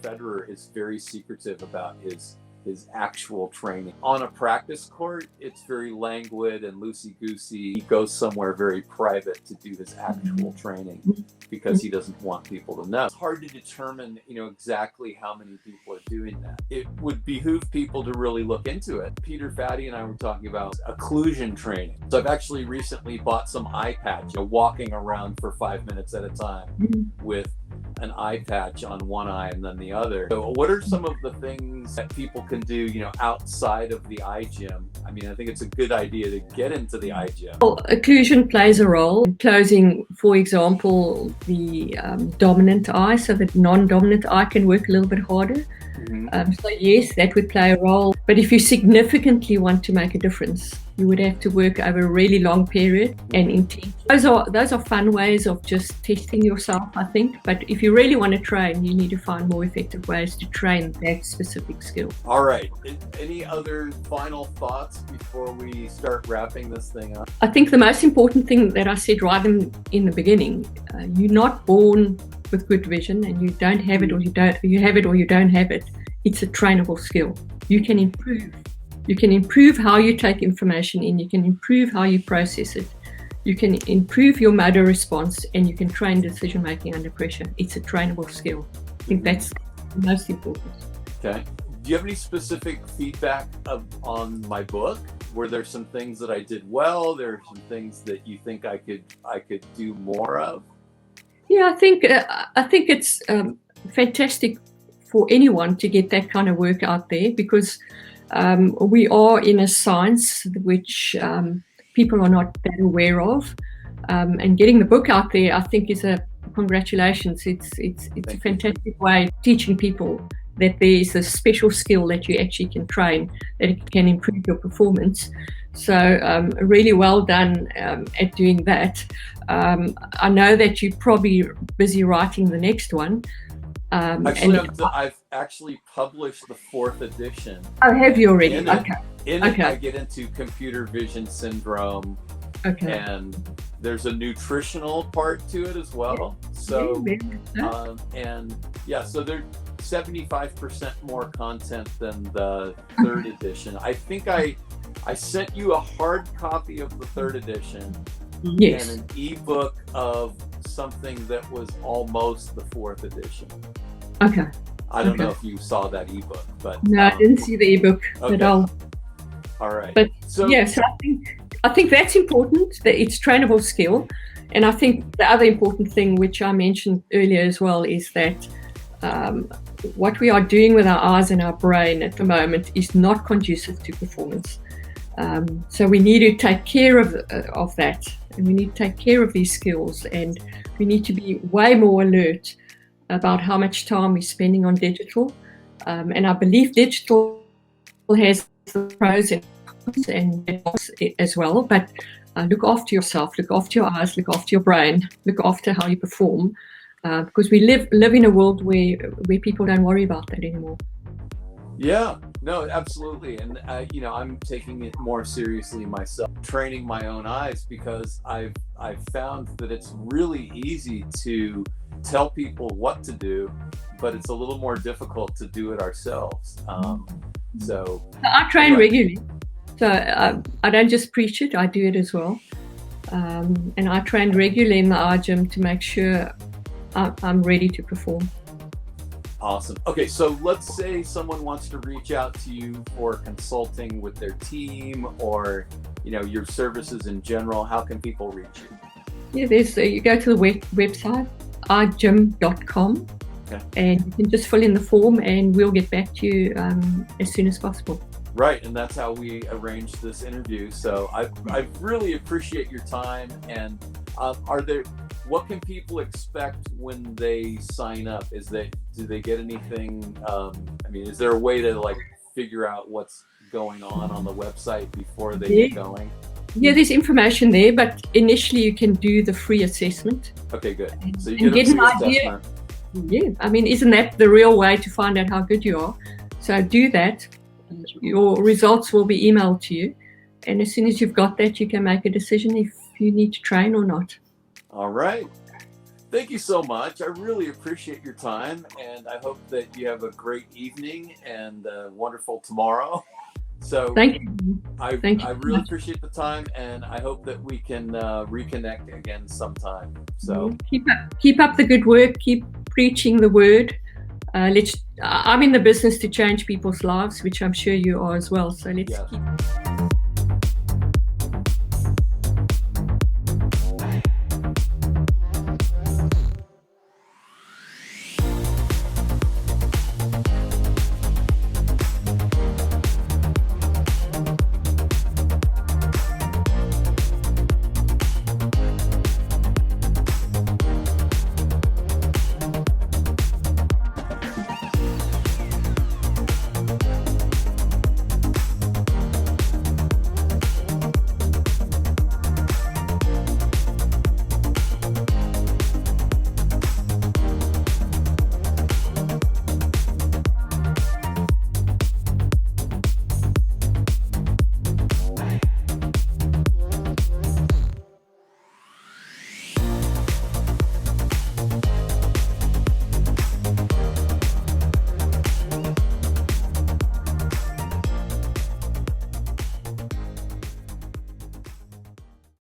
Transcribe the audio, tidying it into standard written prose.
Federer is very secretive about his actual training. On a practice court, it's very languid and loosey-goosey. He goes somewhere very private to do his actual training because he doesn't want people to know. It's hard to determine, exactly how many people are doing that. It would behoove people to really look into it. Peter Fatty and I were talking about occlusion training. So I've actually recently bought some eye patch, walking around for 5 minutes at a time with an eye patch on one eye and then the other. So what are some of the things that people can do, outside of the eye gym? I mean, I think it's a good idea to get into the eye gym. Well, occlusion plays a role in closing, for example, the dominant eye, so that non-dominant eye can work a little bit harder. So yes, that would play a role. But if you significantly want to make a difference, you would have to work over a really long period and intense. Those are fun ways of just testing yourself, I think. But if you really want to train, you need to find more effective ways to train that specific skill. All right. Any other final thoughts before we start wrapping this thing up? I think the most important thing that I said right in the beginning, you're not born with good vision, and you don't have it, or you have it or you don't have it. It's a trainable skill. You can improve. You can improve how you take information in. You can improve how you process it. You can improve your motor response, and you can train decision making under pressure. It's a trainable skill. I think that's the most important. Okay. Do you have any specific feedback on my book? Were there some things that I did well? There are some things that you think I could do more of? Yeah, I think it's fantastic for anyone to get that kind of work out there, because we are in a science which people are not that aware of, and getting the book out there, I think, is congratulations. It's a fantastic way of teaching people that there is a special skill that you actually can train, that it can improve your performance. So really well done at doing that. I know that you're probably busy writing the next one. I've actually published the 4th edition. Oh, have you already? In it, I get into computer vision syndrome. Okay. And there's a nutritional part to it as well. Yeah. So, so there's 75% more content than the 3rd edition. I think I sent you a hard copy of the 3rd edition. Yes. And an ebook of something that was almost the 4th edition. Okay. I don't know if you saw that ebook, but no, I didn't see the ebook at all. All right. But so I think that's important, that it's trainable skill. And I think the other important thing, which I mentioned earlier as well, is that what we are doing with our eyes and our brain at the moment is not conducive to performance. So we need to take care of that, and we need to take care of these skills, and we need to be way more alert about how much time we're spending on digital. And I believe digital has the pros and cons and as well, but look after yourself, look after your eyes, look after your brain, look after how you perform, because we live in a world where people don't worry about that anymore. Yeah, no, absolutely. And, I'm taking it more seriously myself, training my own eyes, because I've found that it's really easy to tell people what to do, but it's a little more difficult to do it ourselves. So I train regularly. So I don't just preach it, I do it as well. And I train regularly in the eye gym to make sure I'm ready to perform. Awesome. Okay, so let's say someone wants to reach out to you for consulting with their team, or your services in general. How can people reach you? Yeah, you go to the website igym.com, and you can just fill in the form, and we'll get back to you as soon as possible. Right, and that's how we arranged this interview. So I really appreciate your time. And what can people expect when they sign up? Do they get anything? Is there a way to figure out what's going on the website before they get going? Yeah, there's information there, but initially you can do the free assessment. Okay, good. So you get an idea. Yeah, isn't that the real way to find out how good you are? So do that. Your results will be emailed to you, and as soon as you've got that, you can make a decision if you need to train or not. All right. Thank you so much. I really appreciate your time, and I hope that you have a great evening and a wonderful tomorrow. So thank you. I really appreciate the time, and I hope that we can reconnect again sometime. So keep up the good work. Keep preaching the word. I'm in the business to change people's lives, which I'm sure you are as well. So let's keep